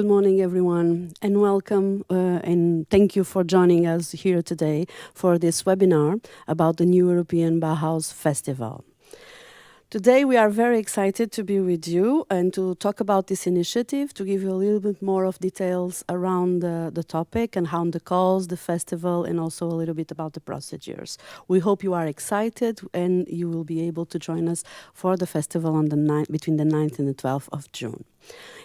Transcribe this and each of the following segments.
Good morning, everyone, and welcome, and thank you for joining us here today for this webinar about the New European Bauhaus Festival. Today, we are very excited to be with you and to talk about this initiative, to give you a little bit more of details around the topic and how the cause, the festival, and also a little bit about the procedures. We hope you are excited and you will be able to join us for the festival on between the 9th and the 12th of June.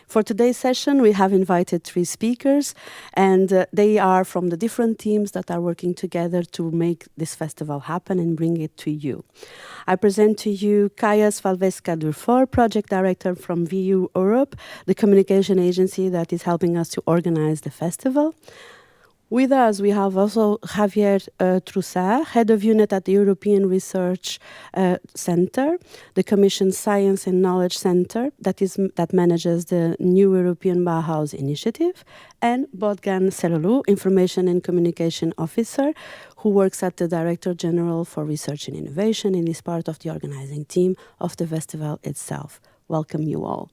For today's session, we have invited 3 speakers, and they are from the different teams that are working together to make this festival happen and bring it to you. I present to you Kaja Svalveska-Durfor, Project Director from VU Europe, the communication agency that is helping us to organize the festival. With us, we have also Javier Trussard, Head of Unit at the European Research Center, the Commission's Science and Knowledge Center that manages the New European Bauhaus Initiative, and Bogdan Selolu, Information and Communication Officer, who works at the Director General for Research and Innovation and is part of the organizing team of the festival itself. Welcome you all.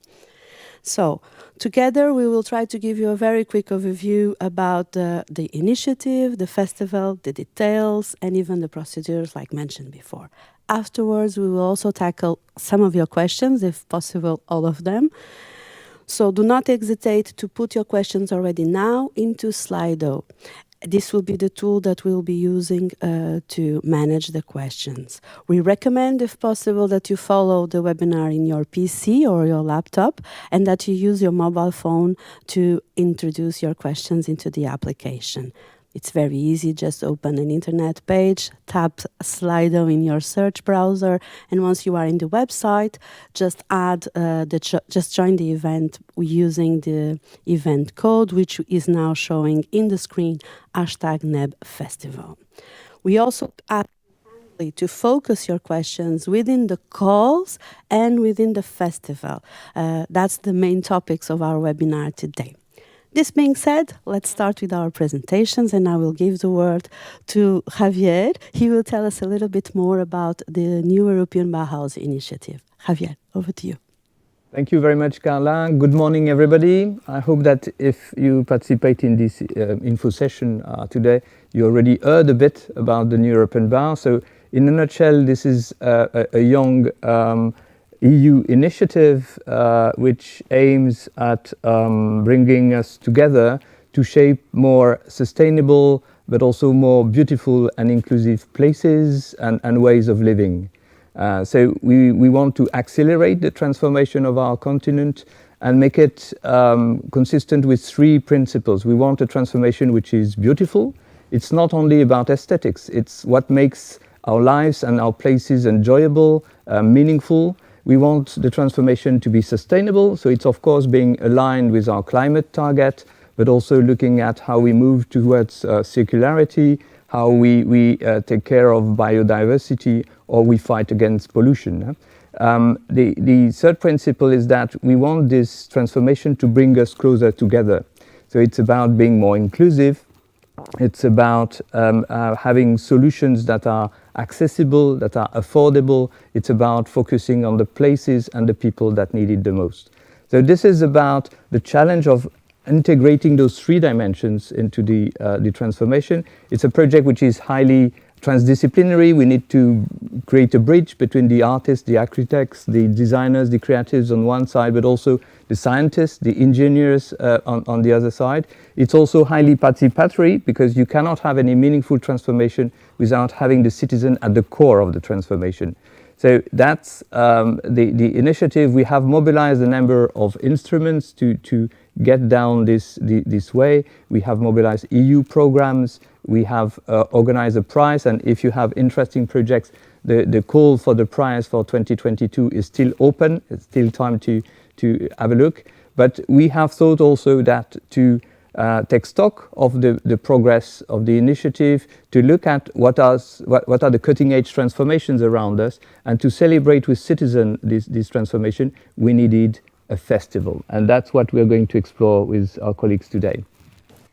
So, together we will try to give you a very quick overview about the initiative, the festival, the details, and even the procedures like mentioned before. Afterwards, we will also tackle some of your questions, if possible, all of them. So do not hesitate to put your questions already now into Slido. This will be the tool that we'll be using to manage the questions. We recommend, if possible, that you follow the webinar in your PC or your laptop and that you use your mobile phone to introduce your questions into the application. It's very easy. Just open an internet page, tap Slido in your search browser, and once you are in the website, just just join the event using the event code, which is now showing in the screen, #NebFestival. We also ask to focus your questions within the calls and within the festival. That's the main topics of our webinar today. This being said, let's start with our presentations, and I will give the word to Javier. He will tell us a little bit more about the New European Bauhaus Initiative. Javier, over to you. Thank you very much, Carla. Good morning, everybody. I hope that if you participate in this info session today, you already heard a bit about the New European Bauhaus. So, in a nutshell, this is a young EU initiative which aims at bringing us together to shape more sustainable but also more beautiful and inclusive places and ways of living. So we want to accelerate the transformation of our continent and make it consistent with 3 principles. We want a transformation which is beautiful. It's not only about aesthetics, it's what makes our lives and our places enjoyable, meaningful. We want the transformation to be sustainable, so it's of course being aligned with our climate target, but also looking at how we move towards circularity, how we take care of biodiversity, or we fight against pollution. The third principle is that we want this transformation to bring us closer together. So it's about being more inclusive. It's about having solutions that are accessible, that are affordable. It's about focusing on the places and the people that need it the most. So this is about the challenge of integrating those 3 dimensions into the transformation. It's a project which is highly transdisciplinary. We need to create a bridge between the artists, the architects, the designers, the creatives on one side, but also the scientists, the engineers on the other side. It's also highly participatory because you cannot have any meaningful transformation without having the citizen at the core of the transformation. So that's the initiative. We have mobilized a number of instruments to get down this way. We have mobilized EU programs. We have organized a prize, and if you have interesting projects, the call for the prize for 2022 is still open. It's still time to have a look. But we have thought also that to take stock of the progress of the initiative, to look at what are the cutting-edge transformations around us, and to celebrate with citizens this transformation, we needed a festival. And that's what we're going to explore with our colleagues today.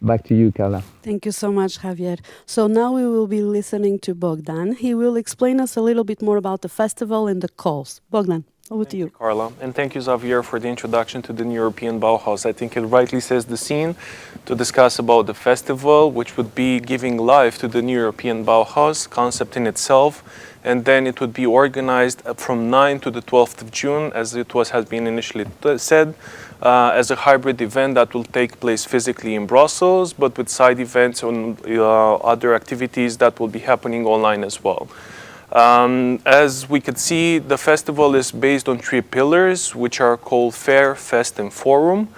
Back to you, Carla. Thank you so much, Javier. So now we will be listening to Bogdan. He will explain us a little bit more about the festival and the calls. Bogdan, Over to you. Carla, and thank you, Xavier, for the introduction to the European Bauhaus. I think it rightly sets the scene to discuss about the festival, which would be giving life to the European Bauhaus concept in itself, and then it would be organized from 9 to the 12th of June, as it has been initially said, as a hybrid event that will take place physically in Brussels, but with side events and other activities that will be happening online as well. As we could see, the festival is based on 3 pillars, which are called Fair, Fest, and Forum.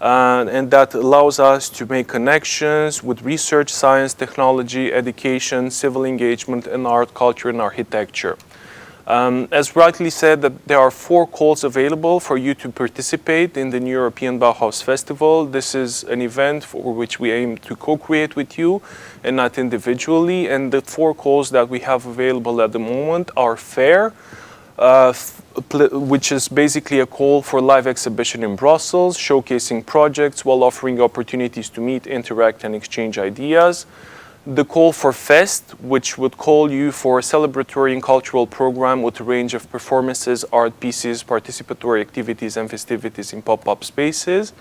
And that allows us to make connections with research, science, technology, education, civil engagement, and art, culture, and architecture. As rightly said, that there are 4 calls available for you to participate in the New European Bauhaus Festival. This is an event for which we aim to co-create with you and not individually. And the 4 calls that we have available at the moment are Fair, which is basically a call for live exhibition in Brussels, showcasing projects while offering opportunities to meet, interact, and exchange ideas. The call for Fest, which would call you for a celebratory and cultural program with a range of performances, art pieces, participatory activities, and festivities in pop-up spaces.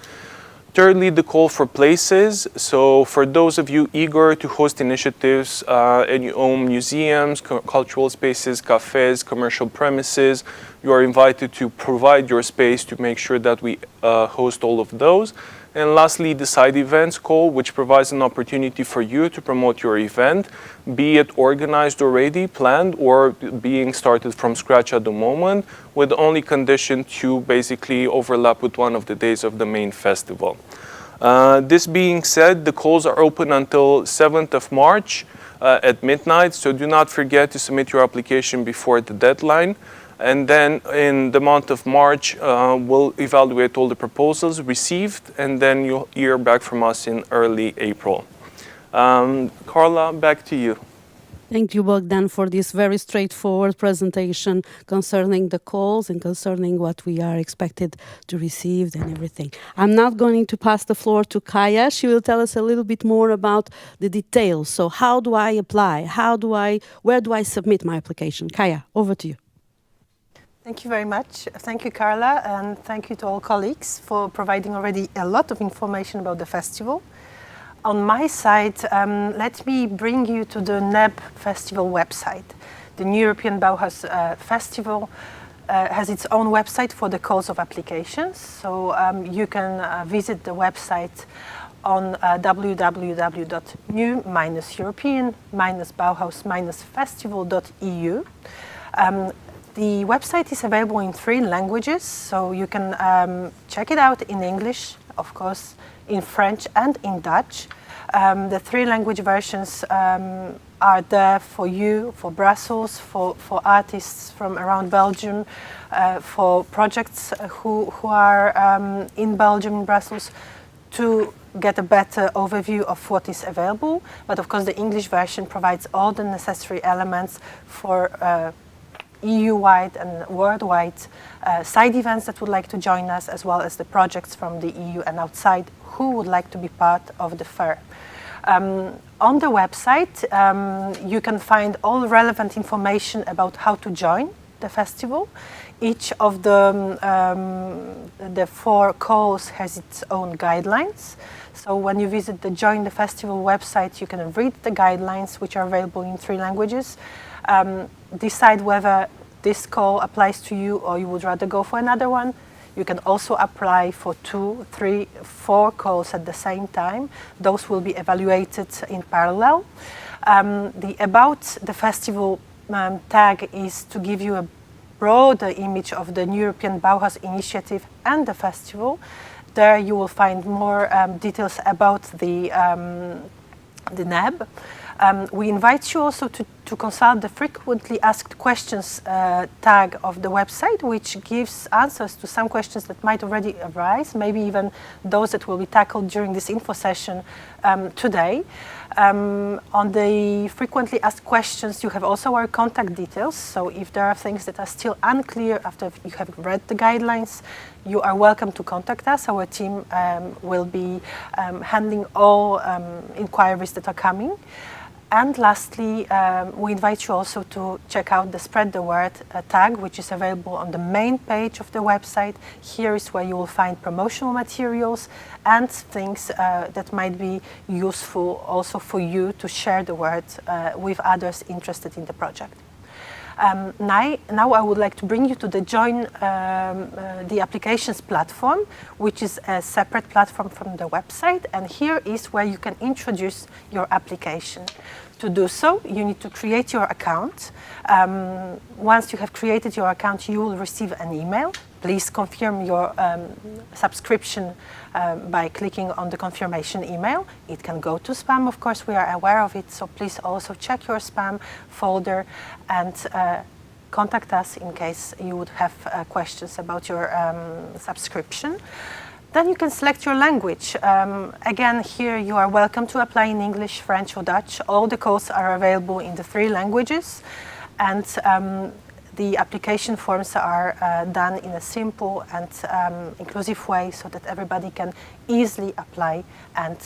Thirdly, the call for Places. So for those of you eager to host initiatives and you own museums, cultural spaces, cafes, commercial premises, you are invited to provide your space to make sure that we host all of those. And lastly, the side events call, which provides an opportunity for you to promote your event, be it organized already, planned, or being started from scratch at the moment, with the only condition to basically overlap with one of the days of the main festival. This being said, the calls are open until 7th of March at midnight, so do not forget to submit your application before the deadline. And then in the month of March, we'll evaluate all the proposals received, and then you'll hear back from us in early April. Carla, back to you. Thank you, Bogdan, for this very straightforward presentation concerning the calls and concerning what we are expected to receive and everything. I'm now going to pass the floor to Kaya. She will tell us a little bit more about the details. So how do I apply? Where do I submit my application? Kaya, over to you. Thank you very much. Thank you, Carla, and thank you to all colleagues for providing already a lot of information about the festival. On my side, let me bring you to the NEB Festival website. The New European Bauhaus Festival has its own website for the calls of applications. So you can visit the website on www.new-european-bauhaus-festival.eu. The website is available in 3 languages, so you can check it out in English, of course, in French and in Dutch. The 3 language versions are there for you, for Brussels, for artists from around Belgium, for projects who are in Belgium, in Brussels, to get a better overview of what is available. But of course, the English version provides all the necessary elements for EU-wide and worldwide side events that would like to join us, as well as the projects from the EU and outside who would like to be part of the fair. On the website, you can find all relevant information about how to join the festival. Each of the 4 calls has its own guidelines. So when you visit the Join the Festival website, you can read the guidelines, which are available in 3 languages. Decide whether this call applies to you or you would rather go for another one. You can also apply for 2, 3, 4 calls at the same time. Those will be evaluated in parallel. The About the Festival tag is to give you a broader image of the New European Bauhaus initiative and the festival. There you will find more details about the NEB. We invite you also to consult the frequently asked questions tag of the website, which gives answers to some questions that might already arise, maybe even those that will be tackled during this info session today. On the frequently asked questions, you have also our contact details. So if there are things that are still unclear after you have read the guidelines, you are welcome to contact us. Our team will be handling all inquiries that are coming. And lastly, we invite you also to check out the Spread the Word tag, which is available on the main page of the website. Here is where you will find promotional materials and things that might be useful also for you to share the word with others interested in the project. Now I would like to bring you to the Join the Applications platform, which is a separate platform from the website, and here is where you can introduce your application. To do so, you need to create your account. Once you have created your account, you will receive an email. Please confirm your subscription by clicking on the confirmation email. It can go to spam, of course, we are aware of it, so please also check your spam folder and contact us in case you would have questions about your subscription. Then you can select your language. Again, here you are welcome to apply in English, French or Dutch. All the calls are available in the 3 languages, and the application forms are done in a simple and inclusive way so that everybody can easily apply and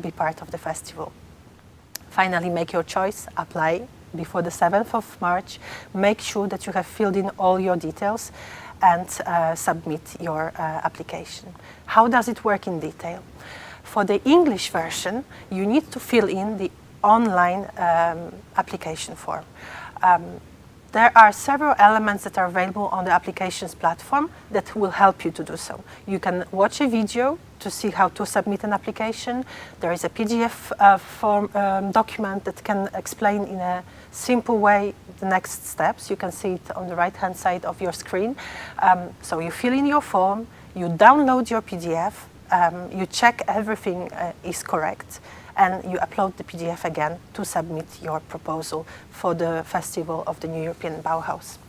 be part of the festival. Finally, make your choice, apply before the 7th of March. Make sure that you have filled in all your details and submit your application. How does it work in detail? For the English version, you need to fill in the online application form. There are several elements that are available on the applications platform that will help you to do so. You can watch a video to see how to submit an application. There is a PDF document that can explain in a simple way the next steps. You can see it on the right-hand side of your screen. So you fill in your form, you download your PDF, you check everything is correct, and you upload the PDF again to submit your proposal for the Festival of the New European Bauhaus.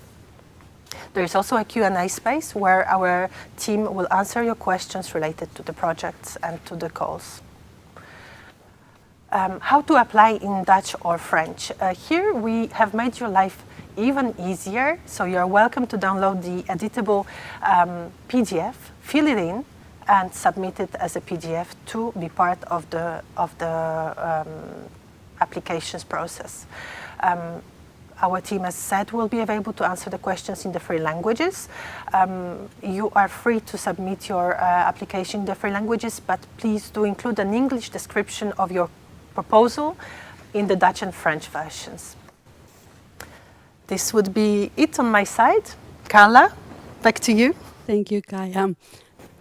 There is also a Q&A space where our team will answer your questions related to the projects and to the calls. How to apply in Dutch or French? Here we have made your life even easier, so you're welcome to download the editable PDF, fill it in, and submit it as a PDF to be part of the applications process. Our team, as said, will be available to answer the questions in the 3 languages. You are free to submit your application in the 3 languages, but please do include an English description of your proposal in the Dutch and French versions. This would be it on my side. Carla, back to you. Thank you, Kaya.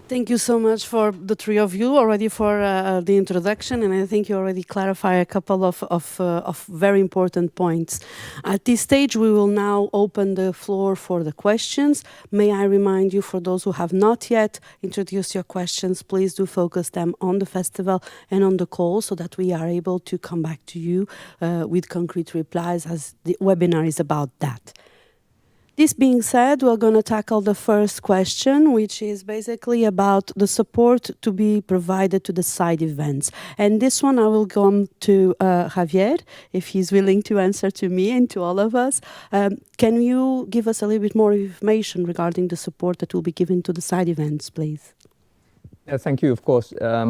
Thank you so much for the 3 of you already for the introduction, and I think you already clarify a couple of very important points. At this stage, we will now open the floor for the questions. May I remind you, for those who have not yet introduced your questions, please do focus them on the festival and on the call so that we are able to come back to you with concrete replies, as the webinar is about that. This being said, we're going to tackle the first question, which is basically about the support to be provided to the side events. And this one I will go to Javier, if he's willing to answer to me and to all of us. Can you give us a little bit more information regarding the support that will be given to the side events, please? Yeah, thank you, of course. I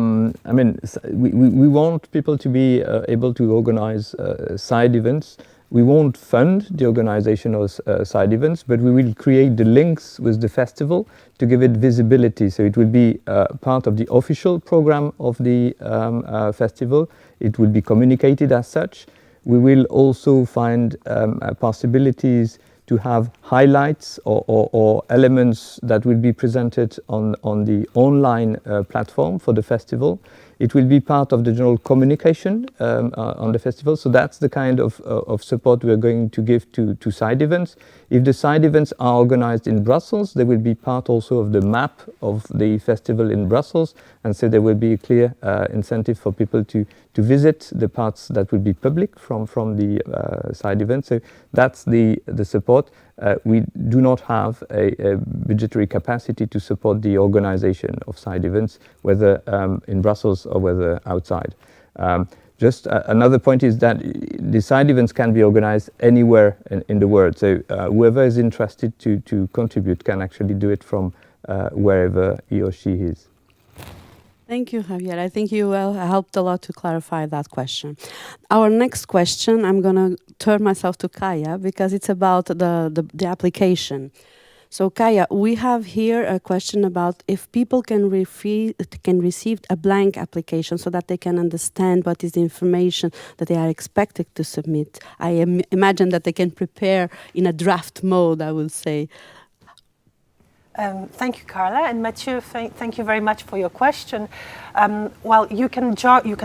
mean, we want people to be able to organize side events. We won't fund the organization of side events, but we will create the links with the festival to give it visibility. So it will be part of the official program of the festival. It will be communicated as such. We will also find possibilities to have highlights or elements that will be presented on the online platform for the festival. It will be part of the general communication on the festival. So that's the kind of support we're going to give to side events. If the side events are organized in Brussels, they will be part also of the map of the festival in Brussels. And so there will be a clear incentive for people to visit the parts that will be public from the side event. So that's the support. We do not have a budgetary capacity to support the organization of side events, whether in Brussels or whether outside. Just another point is that the side events can be organized anywhere in the world. So whoever is interested to contribute can actually do it from wherever he or she is. Thank you, Javier. I think you helped a lot to clarify that question. Our next question, I'm going to turn myself to Kaya because it's about the application. So, Kaya, we have here a question about if people can receive a blank application so that they can understand what is the information that they are expected to submit. I imagine that they can prepare in a draft mode, I would say. Thank you, Carla, and Mathieu. Thank you very much for your question. Well, you can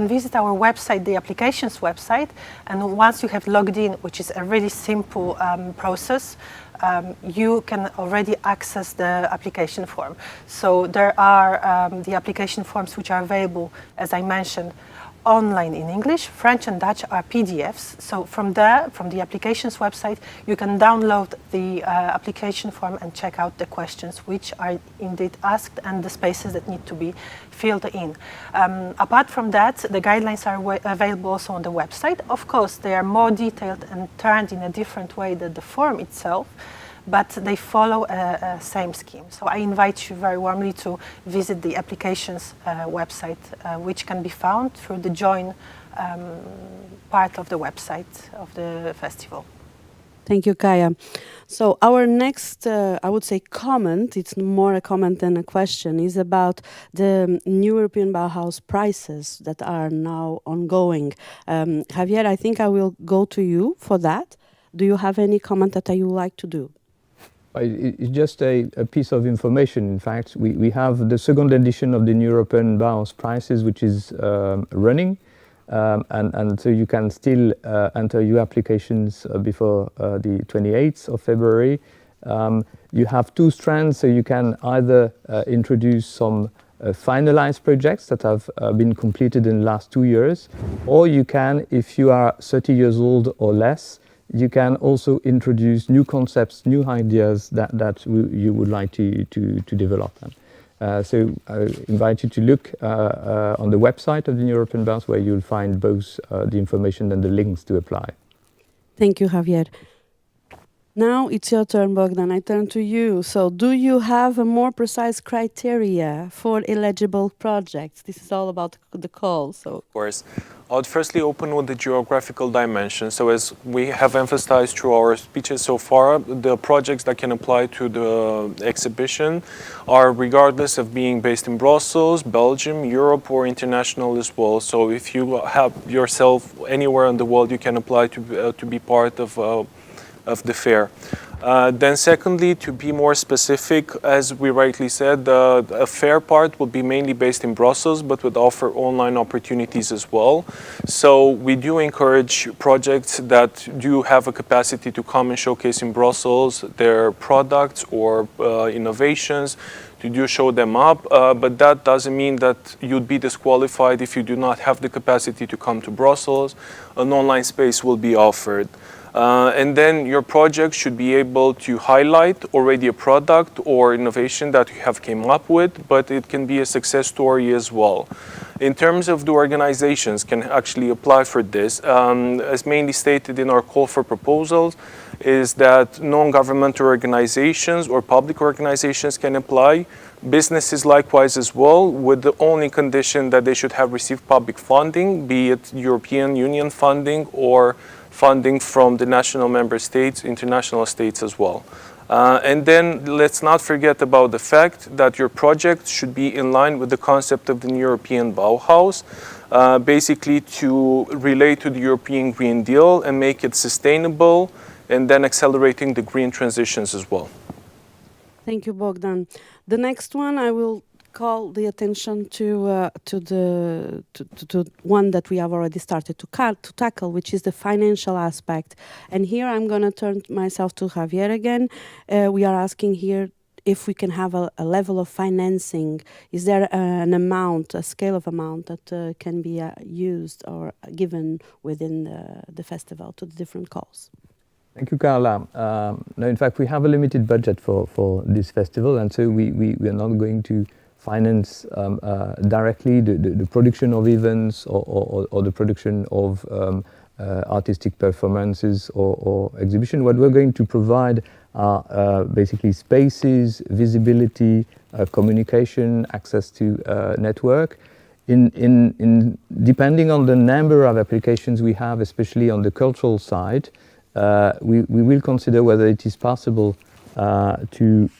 visit our website, the applications website, and once you have logged in, which is a really simple process, you can already access the application form. So there are the application forms which are available, as I mentioned, online in English. French and Dutch are PDFs. So from there, from the applications website, you can download the application form and check out the questions which are indeed asked and the spaces that need to be filled in. Apart from that, the guidelines are available also on the website. Of course, they are more detailed and turned in a different way than the form itself, but they follow a same scheme. So I invite you very warmly to visit the applications website, which can be found through the join part of the website of the festival. Thank you, Kaya. So our next, I would say, comment, it's more a comment than a question, is about the new European Bauhaus prizes that are now ongoing. Javier, I think I will go to you for that. Do you have any comment that you would like to do? It's just a piece of information. In fact, we have the second edition of the European Bauhaus Prizes, which is running. And so you can still enter your applications before the 28th of February. You have two strands, so you can either introduce some finalized projects that have been completed in the last 2 years, or you can, if you are 30 years old or less, you can also introduce new concepts, new ideas that you would like to develop. So I invite you to look on the website of the European Bauhaus, where you'll find both the information and the links to apply. Thank you, Javier. Now it's your turn, Bogdan. I turn to you. So do you have a more precise criteria for eligible projects? This is all about the call. So, Of course. I would firstly open with the geographical dimension. So as we have emphasized through our speeches so far, the projects that can apply to the exhibition are regardless of being based in Brussels, Belgium, Europe, or international as well. So if you have yourself anywhere in the world, you can apply to be part of the fair. Then secondly, to be more specific, as we rightly said, the fair part will be mainly based in Brussels, but would offer online opportunities as well. So we do encourage projects that do have a capacity to come and showcase in Brussels their products or innovations, to do show them up, but that doesn't mean that you'd be disqualified if you do not have the capacity to come to Brussels. An online space will be offered. And then your project should be able to highlight already a product or innovation that you have came up with, but it can be a success story as well. In terms of the organizations can actually apply for this, as mainly stated in our call for proposals, is that non-governmental organizations or public organizations can apply, businesses likewise as well, with the only condition that they should have received public funding, be it European Union funding or funding from the national member states, international states as well. And then let's not forget about the fact that your project should be in line with the concept of the European Bauhaus, basically to relate to the European Green Deal and make it sustainable, and then accelerating the green transitions as well. thank you, Bogdan. The next one, I will call the attention to one that we have already started to tackle, which is the financial aspect. And here I'm going to turn myself to Javier again. We are asking here if we can have a level of financing. Is there an amount, a scale of amount that can be used or given within the festival to the different calls? Thank you, Carla. No, in fact, we have a limited budget for this festival, and so we are not going to finance directly the production of events or the production of artistic performances or exhibition. What we're going to provide are basically spaces, visibility, communication, access to network. depending on the number of applications we have, especially on the cultural side, we will consider whether it is possible to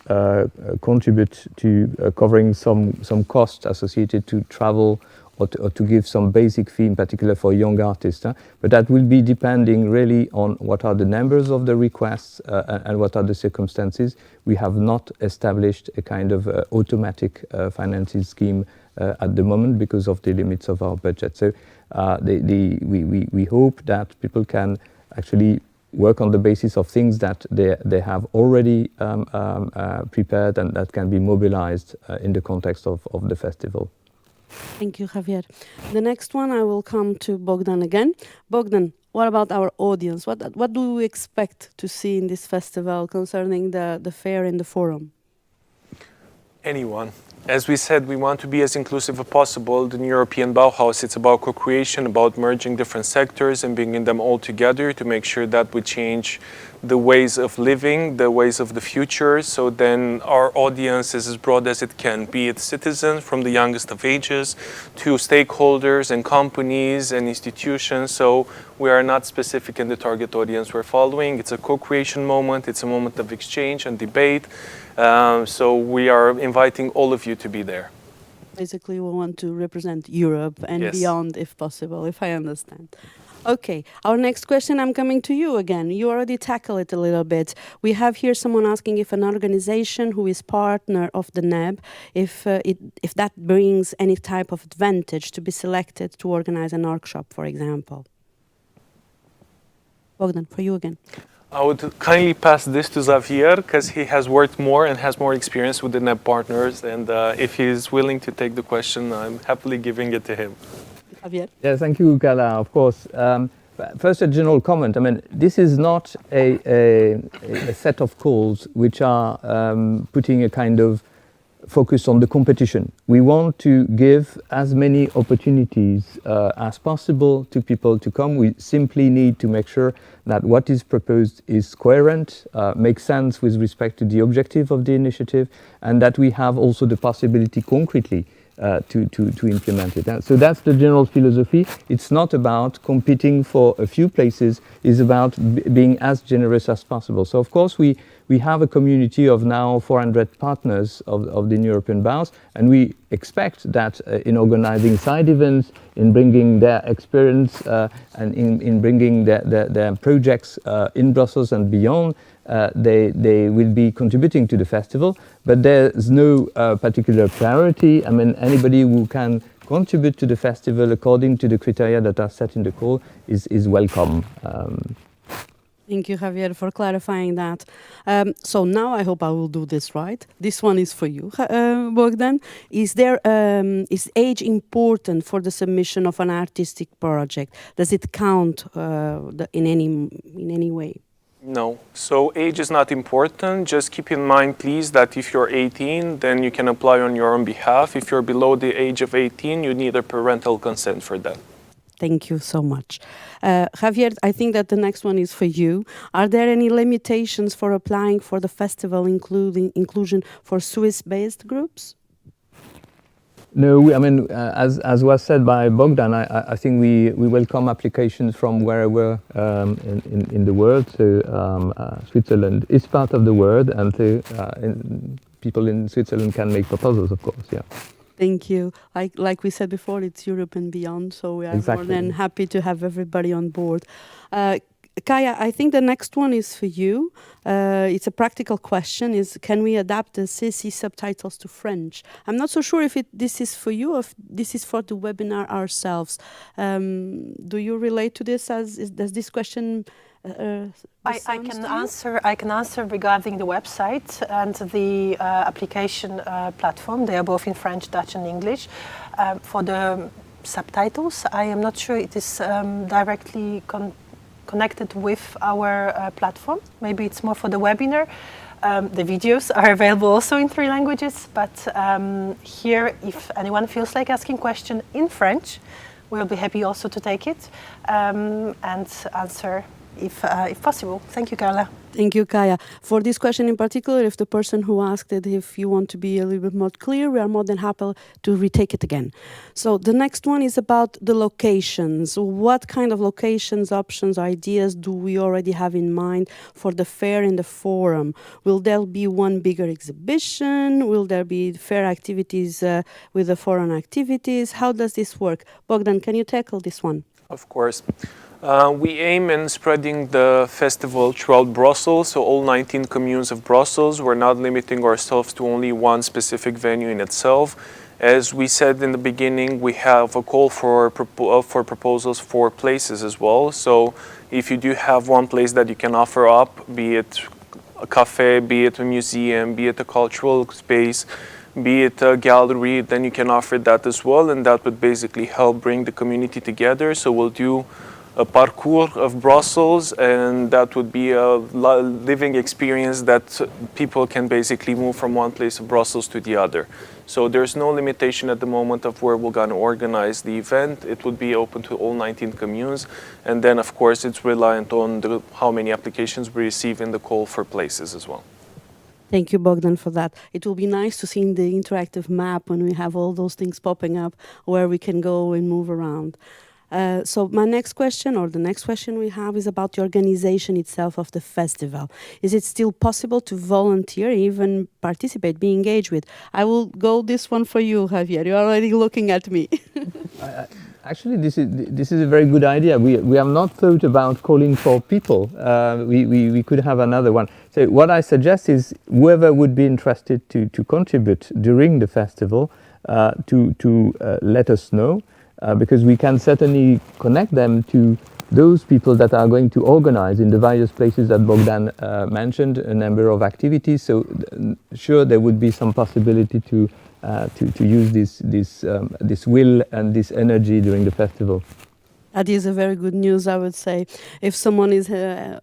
contribute to covering some costs associated to travel or to give some basic fee, in particular for young artists. But that will be depending really on what are the numbers of the requests and what are the circumstances. We have not established a kind of automatic financing scheme at the moment because of the limits of our budget. So we hope that people can actually work on the basis of things that they have already prepared and that can be mobilized in the context of the festival. Thank you, Javier. The next one, I will come to Bogdan again. Bogdan, what about our audience? What do we expect to see in this festival concerning the fair and the forum? Anyone. As we said, we want to be as inclusive as possible. The European Bauhaus, it's about co-creation, about merging different sectors and bringing them all together to make sure that we change the ways of living, the ways of the future. So then our audience is as broad as it can, be it citizens from the youngest of ages to stakeholders and companies and institutions. So we are not specific in the target audience we're following. It's a co-creation moment. It's a moment of exchange and debate. So we are inviting all of you to be there. Basically, we want to represent Europe and Yes. beyond, if possible, if I understand. Okay, our next question, I'm coming to you again. You already tackled it a little bit. We have here someone asking if an organization who is partner of the NEB, if that brings any type of advantage to be selected to organize an workshop, for example. Bogdan, for you again. I would kindly pass this to Xavier because he has worked more and has more experience with the NEB partners. And if he is willing to take the question, I'm happily giving it to him. Javier? Yeah, thank you, Carla, of course. First, a general comment. I mean, this is not a set of calls which are putting a kind of focus on the competition. We want to give as many opportunities as possible to people to come. We simply need to make sure that what is proposed is coherent, makes sense with respect to the objective of the initiative, and that we have also the possibility concretely to implement it. So that's the general philosophy. It's not about competing for a few places, it's about being as generous as possible. So of course we have a community of now 400 partners of the European Bauhaus, and we expect that in organizing side events, in bringing their experience and in bringing their projects in Brussels and beyond, they will be contributing to the festival, but there's no particular priority. I mean, anybody who can contribute to the festival according to the criteria that are set in the call is welcome. Thank you, Javier, for clarifying that. So now I hope I will do this right. This one is for you, Bogdan. Is age important for the submission of an artistic project? Does it count in any way? No. So age is not important. Just keep in mind, please, that if you're 18, then you can apply on your own behalf. If you're below the age of 18, you need a parental consent for that. Thank you so much. Javier, I think that the next one is for you. Are there any limitations for applying for the festival, including inclusion for Swiss-based groups? No, I mean, as was said by Bogdan, I think we welcome applications from wherever in the world. So Switzerland is part of the world, and so people in Switzerland can make proposals, of course, yeah. Thank you. Like we said before, it's Europe and beyond, so we are Exactly. more than happy to have everybody on board. Kaya, I think the next one is for you. It's a practical question, can we adapt the CC subtitles to French? I'm not so sure if this is for you or if this is for the webinar ourselves. Do you relate to this? Does this question I can answer regarding the website and the application platform. They are both in French, Dutch and English. For the subtitles, I am not sure it is directly connected with our platform. Maybe it's more for the webinar. The videos are available also in 3 languages, but here, if anyone feels like asking question in French, we'll be happy also to take it and answer if possible. Thank you, Carla. Thank you, Kaya. For this question in particular, if the person who asked it, if you want to be a little bit more clear, we are more than happy to retake it again. So the next one is about the locations. What kind of locations, options, ideas do we already have in mind for the fair and the forum? Will there be one bigger exhibition? Will there be fair activities with the foreign activities? How does this work? Bogdan, can you tackle this one? Of course. We aim in spreading the festival throughout Brussels, so all 19 communes of Brussels. We're not limiting ourselves to only one specific venue in itself. As we said in the beginning, we have a call for proposals for places as well. So if you do have one place that you can offer up, be it a cafe, be it a museum, be it a cultural space, be it a gallery, then you can offer that as well, and that would basically help bring the community together. So we'll do a parcours of Brussels, and that would be a living experience that people can basically move from one place of Brussels to the other. So there's no limitation at the moment of where we're going to organize the event. It would be open to all 19 communes, and then of course it's reliant on how many applications we receive in the call for places as well. Thank you, Bogdan, for that. It will be nice to see in the interactive map when we have all those things popping up where we can go and move around. So my next question, or the next question we have, is about the organization itself of the festival. Is it still possible to volunteer, even participate, be engaged with? I will go this one for you, Javier. You're already looking at me. Actually, this is a very good idea. We have not thought about calling for people. We could have another one. So what I suggest is whoever would be interested to contribute during the festival to let us know, because we can certainly connect them to those people that are going to organize in the various places that Bogdan mentioned, a number of activities. So sure, there would be some possibility to use this will and this energy during the festival. That is a very good news, I would say. If someone is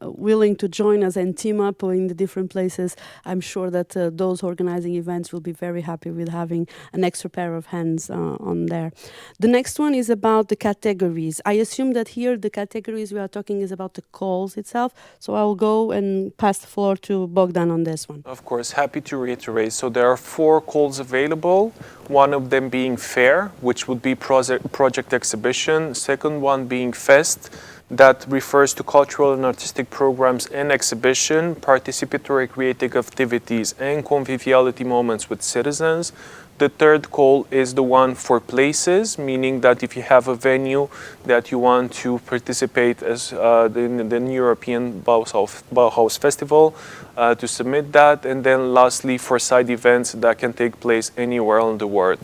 willing to join us and team up in the different places, I'm sure that those organizing events will be very happy with having an extra pair of hands on there. The next one is about the categories. I assume that here the categories we are talking is about the calls itself. So I will go and pass the floor to Bogdan on this one. Of course, happy to reiterate. So there are 4 calls available. One of them being fair, which would be project exhibition. Second one being fest, that refers to cultural and artistic programs and exhibition, participatory creative activities, and conviviality moments with citizens. The third call is the one for places, meaning that if you have a venue that you want to participate as in the European Bauhaus Festival, to submit that. And then lastly, for side events that can take place anywhere in the world.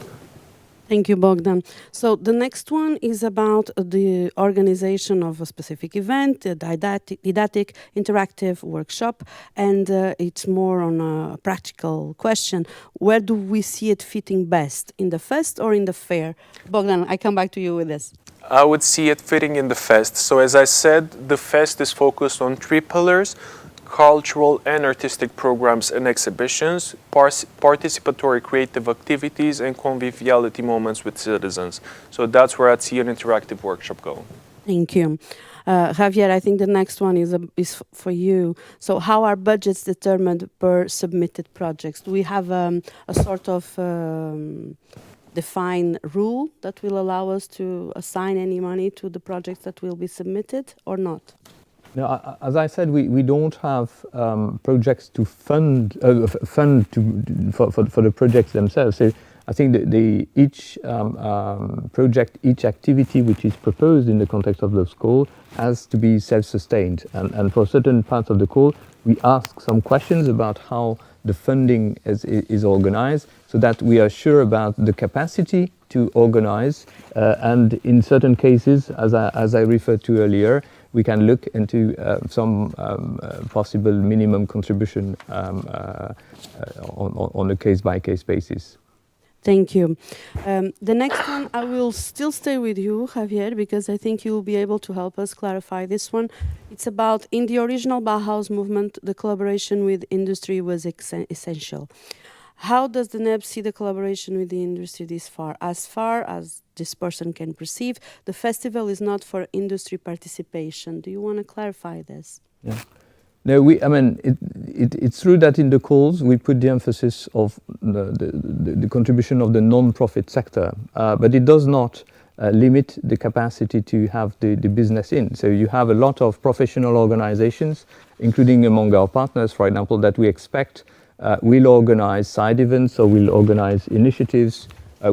Thank you, Bogdan. So the next one is about the organization of a specific event, a didactic, interactive workshop, and it's more on a practical question. Where do we see it fitting best, in the fest or in the fair? Bogdan, I come back to you with this. I would see it fitting in the fest. So as I said, the fest is focused on 3 pillars: cultural and artistic programs and exhibitions, participatory creative activities, and conviviality moments with citizens. So that's where I'd see an interactive workshop going. Thank you. Javier, I think the next one is for you. So how are budgets determined per submitted projects? Do we have a sort of defined rule that will allow us to assign any money to the projects that will be submitted or not? No, as I said, we don't have projects to fund for the projects themselves. So I think that each project, each activity which is proposed in the context of those calls has to be self-sustained. And for certain parts of the call, we ask some questions about how the funding is organized, so that we are sure about the capacity to organize. And in certain cases, as I referred to earlier, we can look into some possible minimum contribution on a case-by-case basis. Thank you. The next one, I will still stay with you, Javier, because I think you will be able to help us clarify this one. It's about, in the original Bauhaus movement, the collaboration with industry was essential. How does the NEB see the collaboration with the industry this far? As far as this person can perceive. The festival is not for industry participation. Do you want to clarify this? Yeah. No, it's true that in the calls we put the emphasis of the contribution of the non-profit sector, but it does not limit the capacity to have the business in. So you have a lot of professional organizations, including among our partners, for example, that we expect will organize side events or will organize initiatives.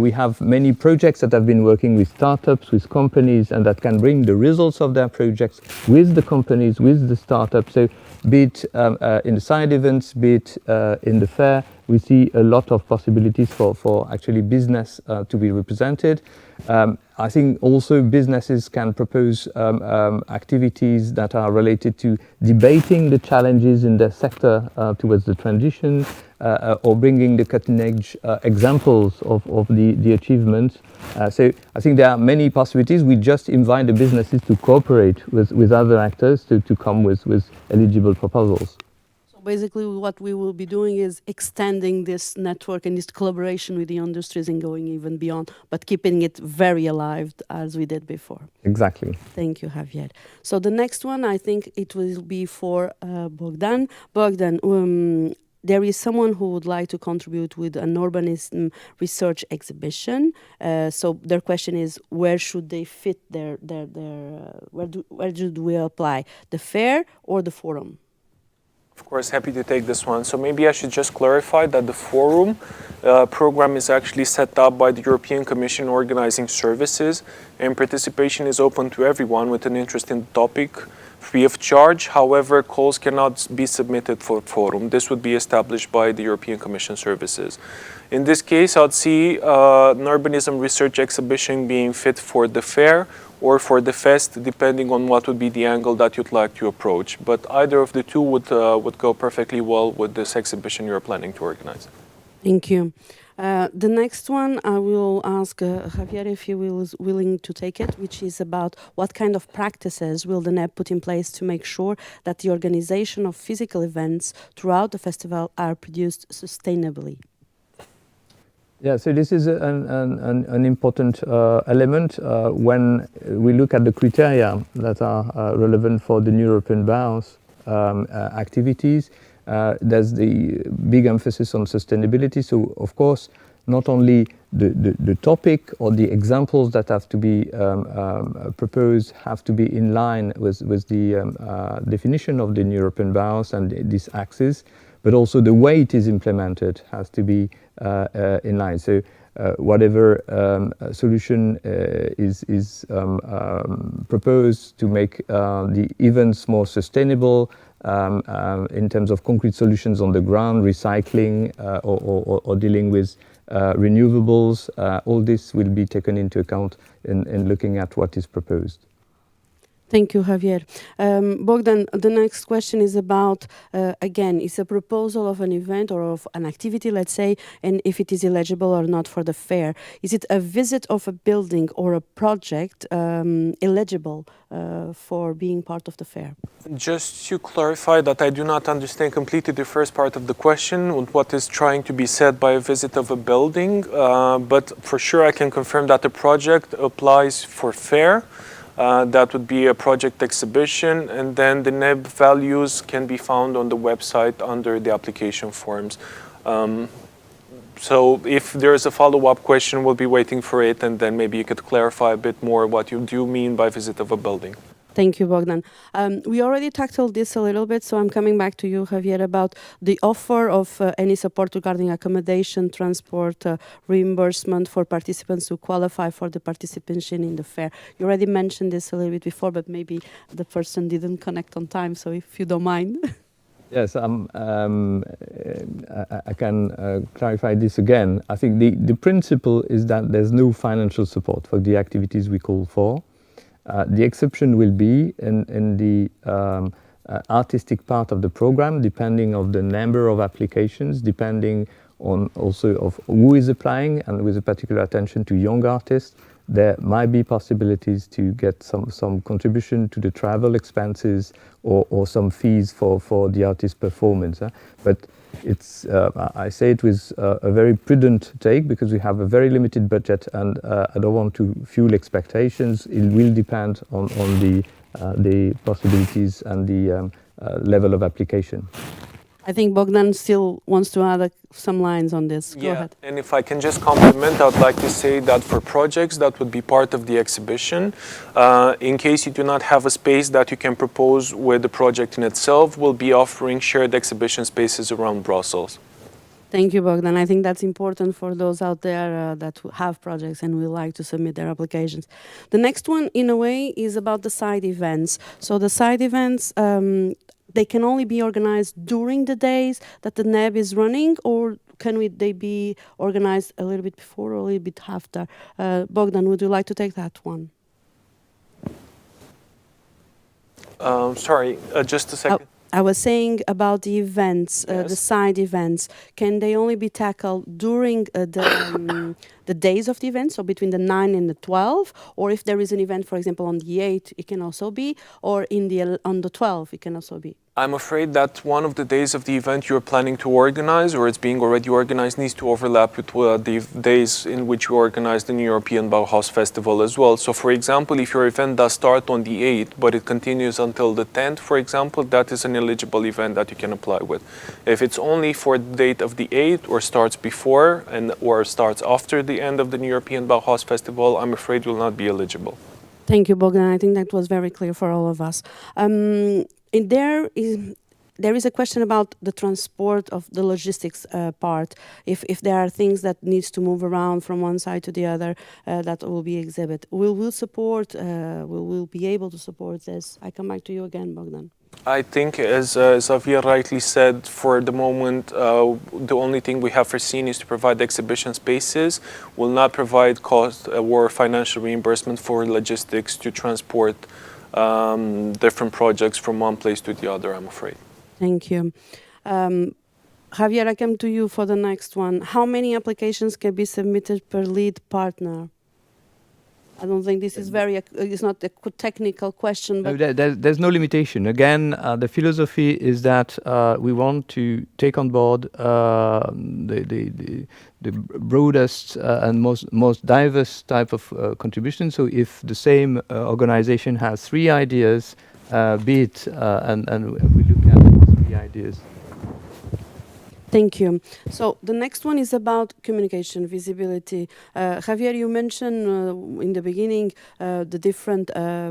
We have many projects that have been working with startups, with companies, and that can bring the results of their projects with the companies, with the startups. So be it in the side events, be it in the fair, we see a lot of possibilities for actually business to be represented. I think also businesses can propose activities that are related to debating the challenges in their sector towards the transition, or bringing the cutting-edge examples of the achievements. So I think there are many possibilities. We just invite the businesses to cooperate with other actors to come with eligible proposals. Basically, what we will be doing is extending this network and this collaboration with the industries and going even beyond, but keeping it very alive as we did before. Exactly. Thank you, Javier. So the next one, I think it will be for Bogdan. Bogdan, there is someone who would like to contribute with an urbanism research exhibition. So their question is, where should they fit where should we apply? The fair or the forum? Of course, happy to take this one. So maybe I should just clarify that the forum program is actually set up by the European Commission organizing services, and participation is open to everyone with an interest in the topic, free of charge. However, calls cannot be submitted for forum. This would be established by the European Commission services. In this case, I'd see an urbanism research exhibition being fit for the fair or for the fest, depending on what would be the angle that you'd like to approach. But either of the two would go perfectly well with this exhibition you're planning to organize. Thank you. The next one, I will ask Javier if he is willing to take it, which is about what kind of practices will the NEB put in place to make sure that the organization of physical events throughout the festival are produced sustainably. Yeah, so this is an important element when we look at the criteria that are relevant for the European Bauhaus activities. There's the big emphasis on sustainability. So, of course, not only the topic or the examples that have to be proposed have to be in line with the definition of the European Bauhaus and this axis, but also the way it is implemented has to be in line. So whatever solution is proposed to make the events more sustainable in terms of concrete solutions on the ground, recycling or dealing with renewables, all this will be taken into account in looking at what is proposed. Thank you, Javier. Bogdan, the next question is about, again, it's a proposal of an event or of an activity, let's say, and if it is eligible or not for the fair. Is it a visit of a building or a project eligible for being part of the fair? Just to clarify that I do not understand completely the first part of the question, what is trying to be said by a visit of a building, but for sure I can confirm that the project applies for fair. That would be a project exhibition, and then the NEB values can be found on the website under the application forms. So if there is a follow-up question, we'll be waiting for it, and then maybe you could clarify a bit more what you do mean by visit of a building. Thank you, Bogdan. We already tackled this a little bit, so I'm coming back to you, Javier, about the offer of any support regarding accommodation, transport, reimbursement for participants who qualify for the participation in the fair. You already mentioned this a little bit before, but maybe the person didn't connect on time, so if you don't mind. Yes, I can clarify this again. I think the principle is that there's no financial support for the activities we call for. The exception will be in the artistic part of the program, depending on the number of applications, depending on also of who is applying, and with a particular attention to young artists. There might be possibilities to get some contribution to the travel expenses or some fees for the artist performance. But it's I say it with a very prudent take because we have a very limited budget, and I don't want to fuel expectations. It will depend on the possibilities and the level of application. I think Bogdan still wants to add some lines on this. Go ahead. And if I can just compliment, I'd like to say that for projects that would be part of the exhibition, in case you do not have a space that you can propose with the project in itself, we'll be offering shared exhibition spaces around Brussels. Thank you, Bogdan. I think that's important for those out there that have projects and will like to submit their applications. The next one, in a way, is about the side events. So the side events, they can only be organized during the days that the NEB is running, or they be organized a little bit before or a little bit after? Bogdan, would you like to take that one? Sorry, just a second. I was saying about the events, the side events. Can they only be tackled during the days of the event, so between the 9 and the 12? Or if there is an event, for example, on the 8th, it can also be, or on the 12th, it can also be? I'm afraid that one of the days of the event you're planning to organize, or it's being already organized, needs to overlap with the days in which you organize the European Bauhaus Festival as well. So, for example, if your event does start on the 8th, but it continues until the 10th, for example, that is an eligible event that you can apply with. If it's only for the date of the 8th, or starts before or starts after the end of the European Bauhaus Festival, I'm afraid will not be eligible. Thank you, Bogdan. I think that was very clear for all of us. There is a question about the transport of the logistics part. If there are things that needs to move around from one side to the other, that will be exhibit. Will be able to support this? I come back to you again, Bogdan. I think, as Xavier rightly said, for the moment, the only thing we have foreseen is to provide exhibition spaces. Will not provide cost or financial reimbursement for logistics to transport different projects from one place to the other, I'm afraid. Thank you. Javier, I come to you for the next one. How many applications can be submitted per lead partner? I don't think this is it's not a technical question. But No, there's no limitation. Again, the philosophy is that we want to take on board the broadest and most diverse type of contribution. So if the same organization has 3 ideas, be it, and we look at the 3 ideas. Thank you. So the next one is about communication, visibility. Javier, you mentioned in the beginning the different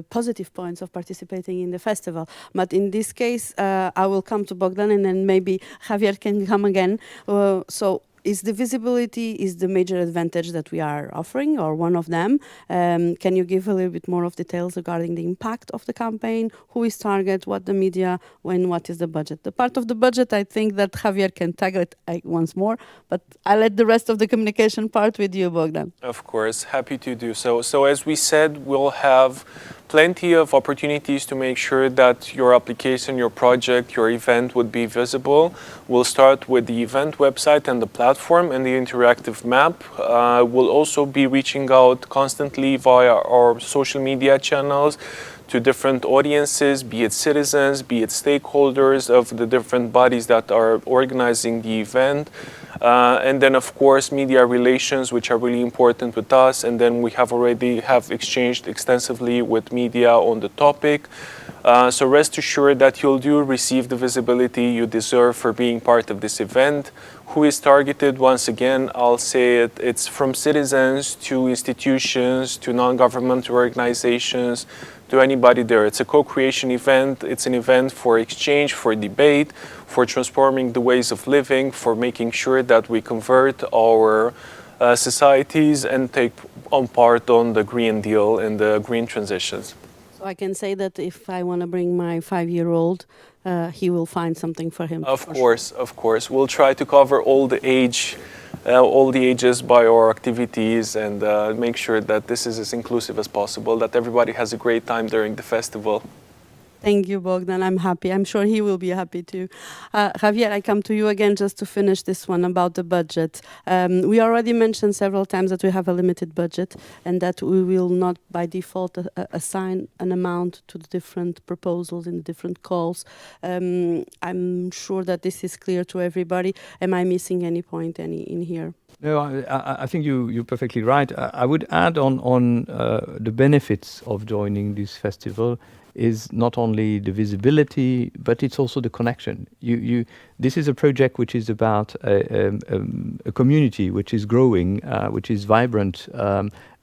positive points of participating in the festival. But in this case, I will come to Bogdan, and then maybe Javier can come again. So is the visibility the major advantage that we are offering, or one of them? Can you give a little bit more of details regarding the impact of the campaign? Who is target? What the media? What is the budget? The part of the budget, I think that Javier can tackle it once more, but I'll let the rest of the communication part with you, Bogdan. Of course, happy to do so. So as we said, we'll have plenty of opportunities to make sure that your application, your project, your event would be visible. We'll start with the event website and the platform and the interactive map. We'll also be reaching out constantly via our social media channels to different audiences, be it citizens, be it stakeholders of the different bodies that are organizing the event. And then, of course, media relations, which are really important with us. And then we already have exchanged extensively with media on the topic. So rest assured that you'll receive the visibility you deserve for being part of this event. Who is targeted? Once again, I'll say it's from citizens to institutions to non-governmental organizations to anybody there. It's a co-creation event. It's an event for exchange, for debate, for transforming the ways of living, for making sure that we convert our societies and take on part on the Green Deal and the green transitions. So I can say that if I want to bring my 5-year-old, he will find something for him. Of course. We'll try to cover all the ages by our activities and make sure that this is as inclusive as possible, that everybody has a great time during the festival. Thank you, Bogdan. I'm happy. I'm sure he will be happy too. Javier, I come to you again just to finish this one about the budget. We already mentioned several times that we have a limited budget and that we will not by default assign an amount to the different proposals in the different calls. I'm sure that this is clear to everybody. Am I missing any point in here? No, I think you're perfectly right. I would add on the benefits of joining this festival is not only the visibility, but it's also the connection. This is a project which is about a community which is growing, which is vibrant,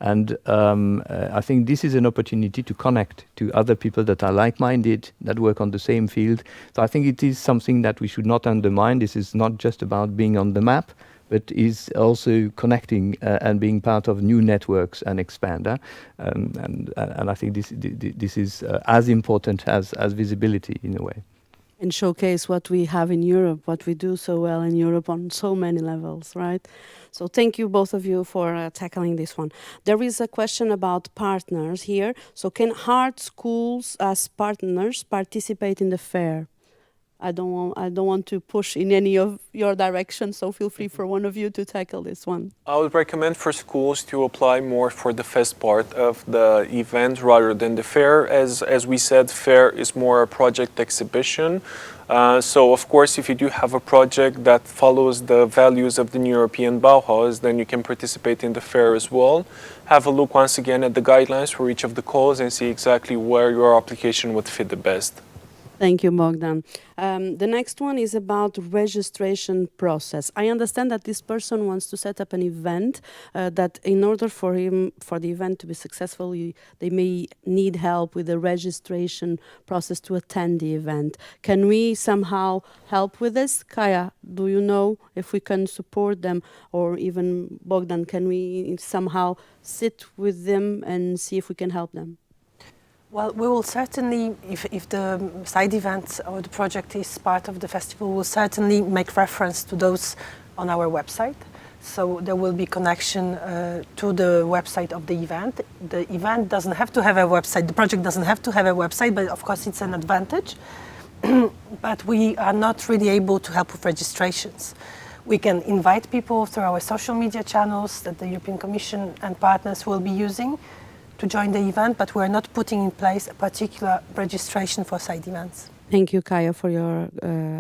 and I think this is an opportunity to connect to other people that are like-minded, that work on the same field. So I think it is something that we should not undermine. This is not just about being on the map, but is also connecting and being part of new networks and expand. And I think this is as important as visibility in a way. And showcase what we have in Europe, what we do so well in Europe on so many levels, right? So thank you, both of you, for tackling this one. There is a question about partners here. So can art schools as partners participate in the fair? I don't want to push in any of your direction, so feel free for one of you to tackle this one. I would recommend for schools to apply more for the fest part of the event rather than the fair. As we said, fair is more a project exhibition. So of course, if you do have a project that follows the values of the European Bauhaus, then you can participate in the fair as well. Have a look once again at the guidelines for each of the calls and see exactly where your application would fit the best. Thank you, Bogdan. The next one is about registration process. I understand that this person wants to set up an event that in order for the event to be successful, they may need help with the registration process to attend the event. Can we somehow help with this? Kaya, do you know if we can support them, or even Bogdan, can we somehow sit with them and see if we can help them? Well, we will certainly, if the side event or the project is part of the festival, we'll certainly make reference to those on our website. So there will be connection to the website of the event. The event doesn't have to have a website, the project doesn't have to have a website, but of course it's an advantage. But we are not really able to help with registrations. We can invite people through our social media channels that the European Commission and partners will be using to join the event, but we're not putting in place a particular registration for side events. Thank you, Kaya, for your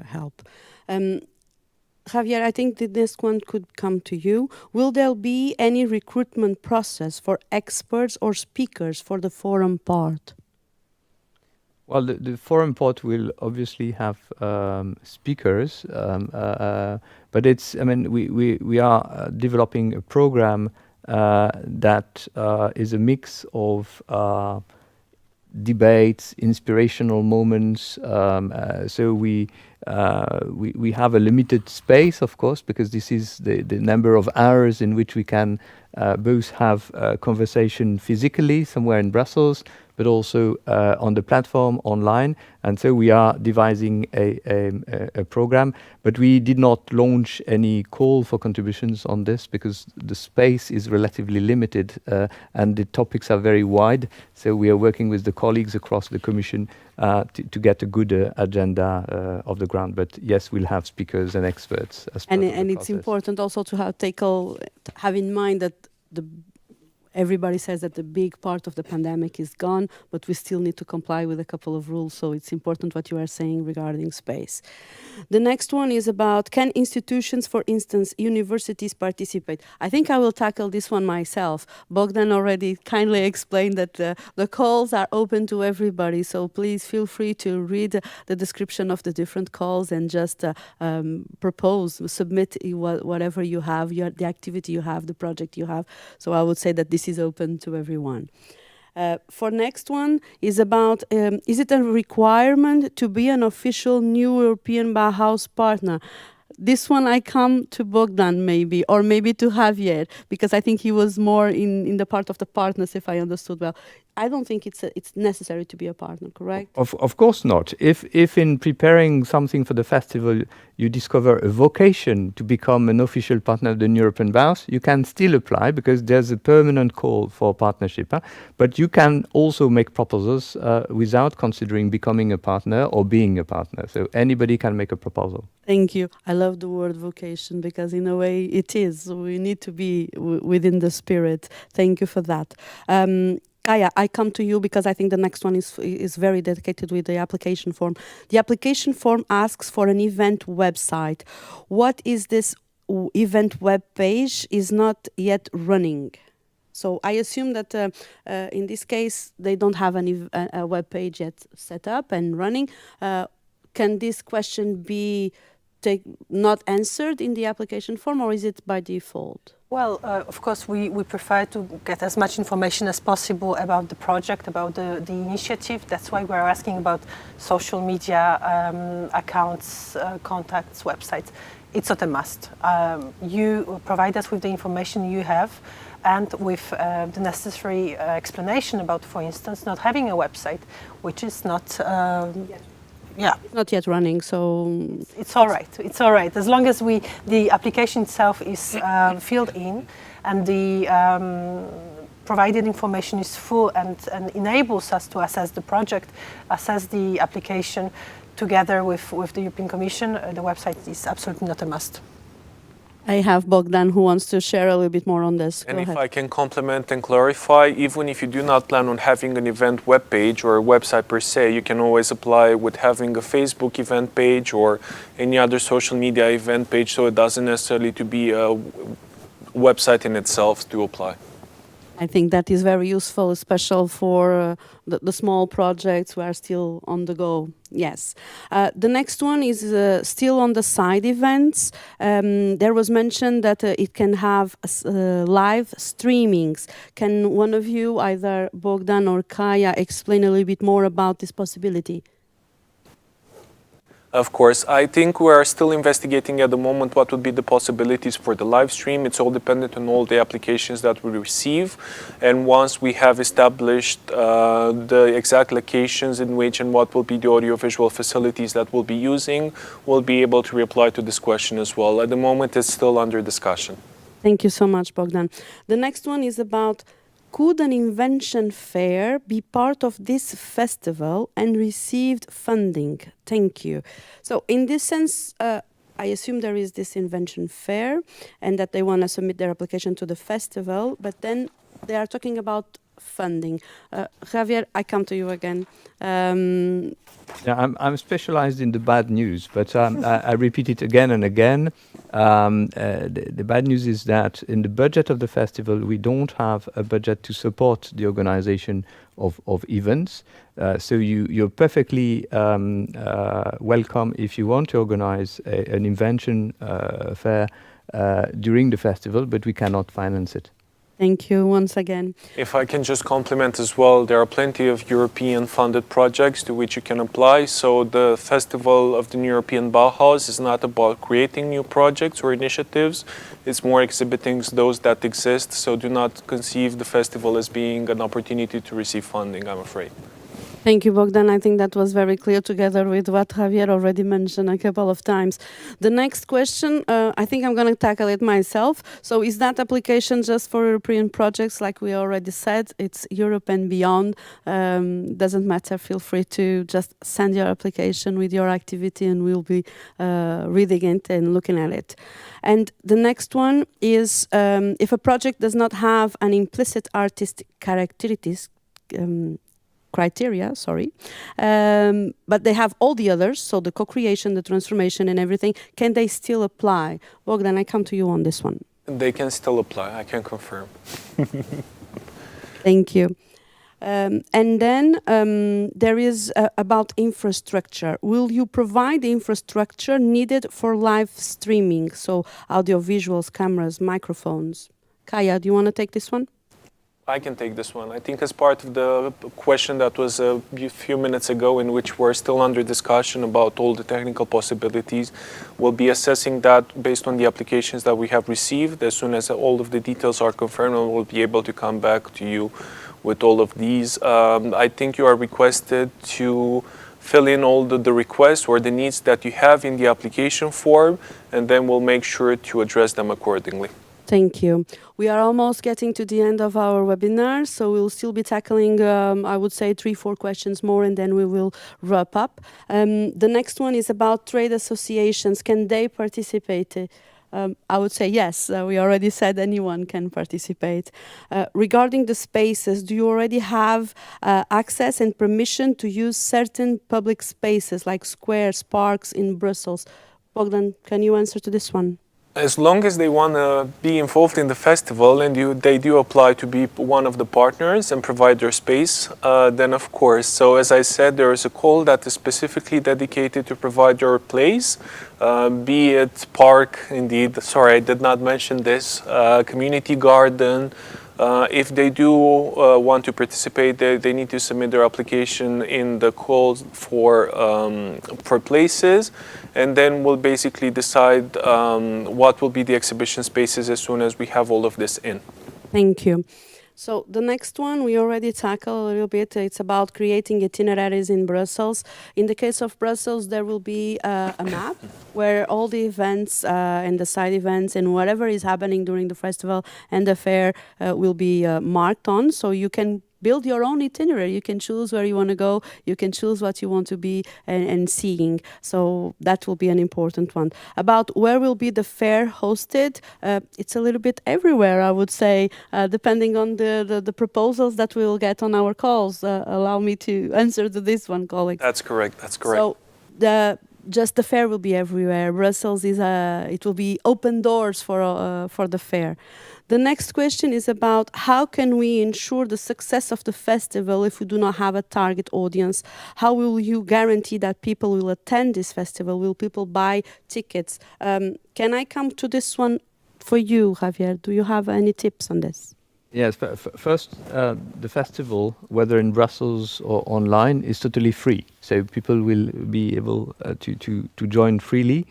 help. Javier, I think the next one could come to you. Will there be any recruitment process for experts or speakers for the forum part? Well, the forum part will obviously have speakers, but it's, I mean, we are developing a program that is a mix of debates, inspirational moments. So we have a limited space, of course, because this is the number of hours in which we can both have a conversation physically somewhere in Brussels, but also on the platform online. And so we are devising a program, but we did not launch any call for contributions on this because the space is relatively limited and the topics are very wide. So we are working with the colleagues across the Commission to get a good agenda of the ground. But yes, we'll have speakers and experts as part of the And it's process. important also to have in mind that everybody says that the big part of the pandemic is gone, but we still need to comply with a couple of rules. So it's important what you are saying regarding space. The next one is about, can institutions, for instance, universities participate? I think I will tackle this one myself. Bogdan already kindly explained that the calls are open to everybody. So please feel free to read the description of the different calls and just propose, submit whatever you have, the activity you have, the project you have. So I would say that this is open to everyone. For next one is about, is it a requirement to be an official new European Bauhaus partner? This one I come to Bogdan maybe, or maybe to Javier, because I think he was more in the part of the partners, if I understood well. I don't think it's necessary to be a partner, correct? Of course not. If in preparing something for the festival you discover a vocation to become an official partner of the European Bauhaus, you can still apply because there's a permanent call for partnership. But you can also make proposals without considering becoming a partner or being a partner. So anybody can make a proposal. Thank you. I love the word vocation because in a way it is. We need to be within the spirit. Thank you for that. Kaya, I come to you because I think the next one is very dedicated with the application form. The application form asks for an event website. What is this event web page is not yet running? So I assume that in this case they don't have a web page yet set up and running. Can this question be not answered in the application form, or is it by default? Well, of course, we prefer to get as much information as possible about the project, about the initiative. That's why we're asking about social media accounts, contacts, websites. It's not a must. You provide us with the information you have and with the necessary explanation about, for instance, not having a website, which is not... Yeah, it's not yet running, so it's all right. It's all right as long as the application itself is filled in, and the provided information is full and enables us to assess the project, assess the application together with the European Commission. The website is absolutely not a must. I have Bogdan who wants to share a little bit more on this. And if I can complement and clarify, even if you do not plan on having an event web page or a website per se, you can always apply with having a Facebook event page or any other social media event page, so it doesn't necessarily to be a website in itself to apply. I think that is very useful, especially for the small projects who are still on the go. Yes. The next one is still on the side events. There was mentioned that it can have live streamings. Can one of you, either Bogdan or Kaya, explain a little bit more about this possibility? Of course, I think we are still investigating at the moment what would be the possibilities for the live stream. It's all dependent on all the applications that we receive. And once we have established the exact locations in which and what will be the audiovisual facilities that we'll be using, we'll be able to reply to this question as well. At the moment, it's still under discussion. Thank you so much, Bogdan. The next one is about: could an invention fair be part of this festival and received funding? Thank you. So in this sense, I assume there is this invention fair and that they want to submit their application to the festival, but then they are talking about funding. Javier, I come to you again. Yeah, I'm specialized in the bad news, but I repeat it again and again. The bad news is that in the budget of the festival, we don't have a budget to support the organization of events. So you're perfectly welcome if you want to organize an invention fair during the festival, but we cannot finance it. Thank you once again. If I can just compliment as well, there are plenty of European funded projects to which you can apply. So the Festival of the European Bauhaus is not about creating new projects or initiatives. It's more exhibiting those that exist. So do not conceive the festival as being an opportunity to receive funding, I'm afraid. Thank you, Bogdan. I think that was very clear together with what Javier already mentioned a couple of times. The next question, I think I'm going to tackle it myself. So is that application just for European projects? Like we already said, it's Europe and beyond. Doesn't matter. Feel free to just send your application with your activity and we'll be reading it and looking at it. And the next one is if a project does not have an implicit artistic characteristics, criteria, but they have all the others, so the co-creation, the transformation and everything, can they still apply? Bogdan, I come to you on this one. They can still apply, I can confirm. Thank you. And then there is about infrastructure. Will you provide the infrastructure needed for live streaming? So audio, visuals, cameras, microphones. Kaya, do you want to take this one? I can take this one. I think as part of the question that was a few minutes ago, in which we're still under discussion about all the technical possibilities, we'll be assessing that based on the applications that we have received. As soon as all of the details are confirmed, we'll be able to come back to you with all of these. I think you are requested to fill in all the requests or the needs that you have in the application form, and then we'll make sure to address them accordingly. Thank you. We are almost getting to the end of our webinar, so we'll still be tackling, I would say, 3-4 questions more, and then we will wrap up. The next one is about trade associations. Can they participate? I would say yes. We already said anyone can participate. Regarding the spaces, do you already have access and permission to use certain public spaces like squares, parks in Brussels? Bogdan, can you answer to this one? As long as they want to be involved in the festival and they do apply to be one of the partners and provide their space, then of course. So as I said, there is a call that is specifically dedicated to provide your place, be it park, indeed, sorry, I did not mention this, community garden. If they do want to participate, they need to submit their application in the call for places, and then we'll basically decide what will be the exhibition spaces as soon as we have all of this in. Thank you. So the next one we already tackled a little bit. It's about creating itineraries in Brussels. In the case of Brussels, there will be a map where all the events and the side events and whatever is happening during the festival and the fair will be marked on. So you can build your own itinerary. You can choose where you want to go. You can choose what you want to be and seeing. So that will be an important one. About where will be the fair hosted, it's a little bit everywhere, I would say, depending on the proposals that we will get on our calls. Allow me to answer to this one, colleague. That's correct. That's correct. So the fair will be everywhere. Brussels it will be open doors for the fair. The next question is about how can we ensure the success of the festival if we do not have a target audience? How will you guarantee that people will attend this festival? Will people buy tickets? Can I come to this one for you, Javier? Do you have any tips on this? Yes, first, the festival, whether in Brussels or online, is totally free. So people will be able to join freely.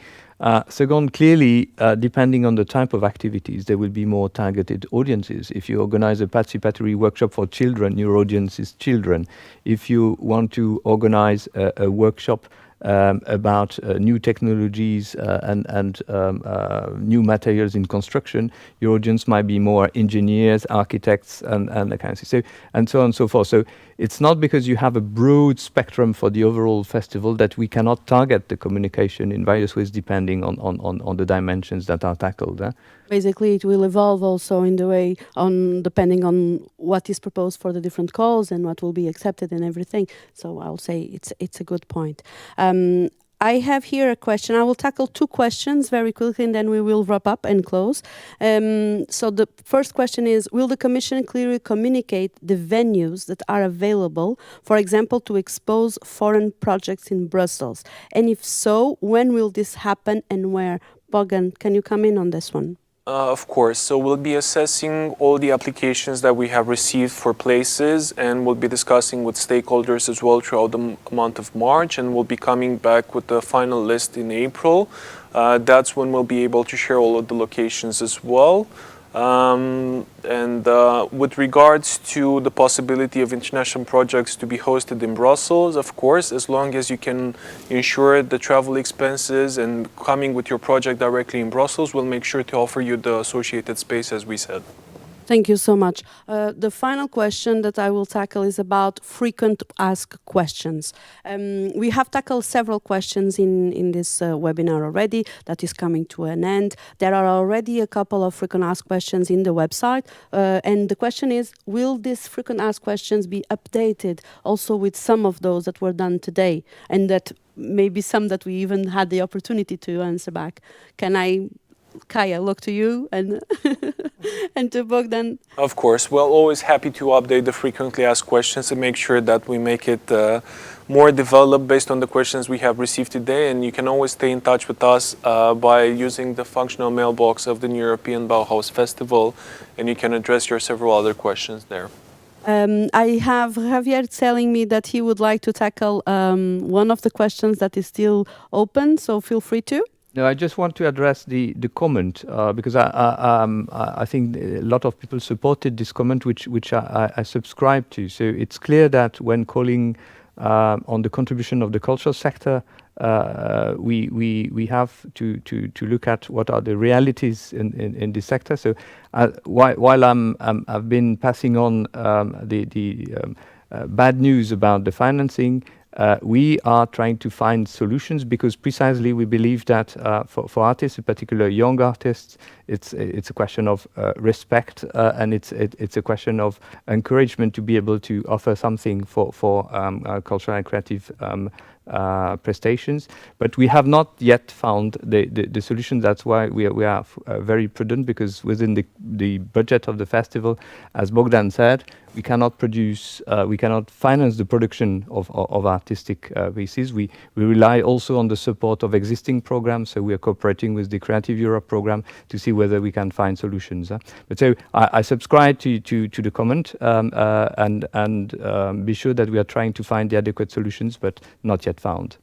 Second, clearly, depending on the type of activities, there will be more targeted audiences. If you organize a participatory workshop for children, your audience is children. If you want to organize a workshop about new technologies and new materials in construction, your audience might be more engineers, architects, and that kind of thing. So, and so on and so forth. So it's not because you have a broad spectrum for the overall festival that we cannot target the communication in various ways depending on the dimensions that are tackled. Basically, it will evolve also in the way depending on what is proposed for the different calls and what will be accepted and everything. So I'll say it's a good point. I have here a question. I will tackle 2 questions very quickly and then we will wrap up and close. So the first question is, will the Commission clearly communicate the venues that are available, for example, to expose foreign projects in Brussels? And if so, when will this happen and where? Bogdan, can you come in on this one? Of course. So we'll be assessing all the applications that we have received for places, and we'll be discussing with stakeholders as well throughout the month of March, and we'll be coming back with the final list in April. That's when we'll be able to share all of the locations as well. With regards to the possibility of international projects to be hosted in Brussels, of course, as long as you can ensure the travel expenses and coming with your project directly in Brussels, we'll make sure to offer you the associated space, as we said. Thank you so much. The final question that I will tackle is about frequent asked questions. We have tackled several questions in this webinar already that is coming to an end. There are already a couple of frequent asked questions in the website. And the question is, will these frequent asked questions be updated also with some of those that were done today? And that maybe some that we even had the opportunity to answer back. Kaya, look to you and and to Bogdan. Of course. Well, always happy to update the frequently asked questions and make sure that we make it more developed based on the questions we have received today. And you can always stay in touch with us by using the functional mailbox of the European Bauhaus Festival, and you can address your several other questions there. I have Javier telling me that he would like to tackle one of the questions that is still open, so feel free to. No, I just want to address the comment because I think a lot of people supported this comment, which I subscribe to. So it's clear that when calling on the contribution of the cultural sector, we have to look at what are the realities in this sector. So while I've been passing on the bad news about the financing, we are trying to find solutions because precisely we believe that for artists, in particular young artists, it's a question of respect and it's a question of encouragement to be able to offer something for cultural and creative prestations, but we have not yet found the solution. That's why we are very prudent, because within the budget of the festival, as Bogdan said, we cannot finance the production of artistic pieces. We rely also on the support of existing programs, so we are cooperating with the Creative Europe program to see whether we can find solutions. But so I subscribe to the comment and be sure that we are trying to find the adequate solutions, but not yet found.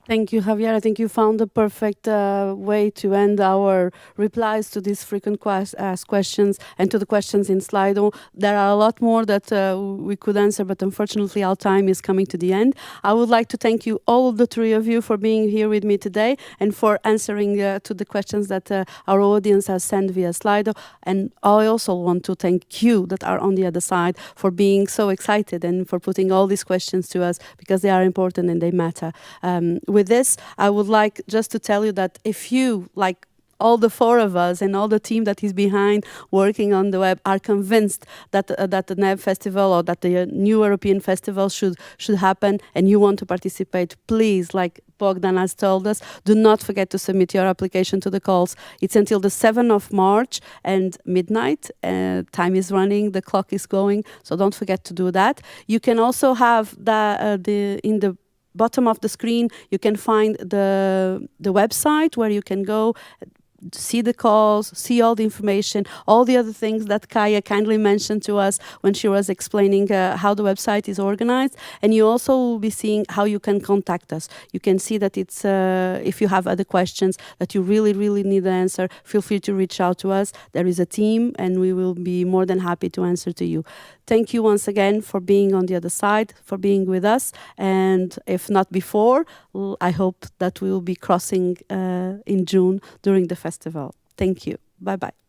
Thank you, Javier. I think you found the perfect way to end our replies to these frequent asked questions and to the questions in Slido. There are a lot more that we could answer, but unfortunately our time is coming to the end. I would like to thank you, all of the three of you, for being here with me today and for answering to the questions that our audience has sent via Slido. And I also want to thank you that are on the other side for being so excited and for putting all these questions to us, because they are important and they matter. With this, I would like just to tell you that if you, like all the four of us and all the team that is behind working on the web, are convinced that the NEB Festival or that the New European Festival should happen and you want to participate, please, like Bogdan has told us, do not forget to submit your application to the calls. It's until the 7th of March and midnight. Time is running, the clock is going, so don't forget to do that. You can also have in the bottom of the screen, you can find the website where you can go, see the calls, see all the information, all the other things that Kaya kindly mentioned to us when she was explaining how the website is organized. And you also will be seeing how you can contact us. You can see that it's if you have other questions that you really, really need the answer, feel free to reach out to us. There is a team and we will be more than happy to answer to you. Thank you once again for being on the other side, for being with us. And if not before, I hope that we will be crossing in June during the festival. Thank you. Bye-bye.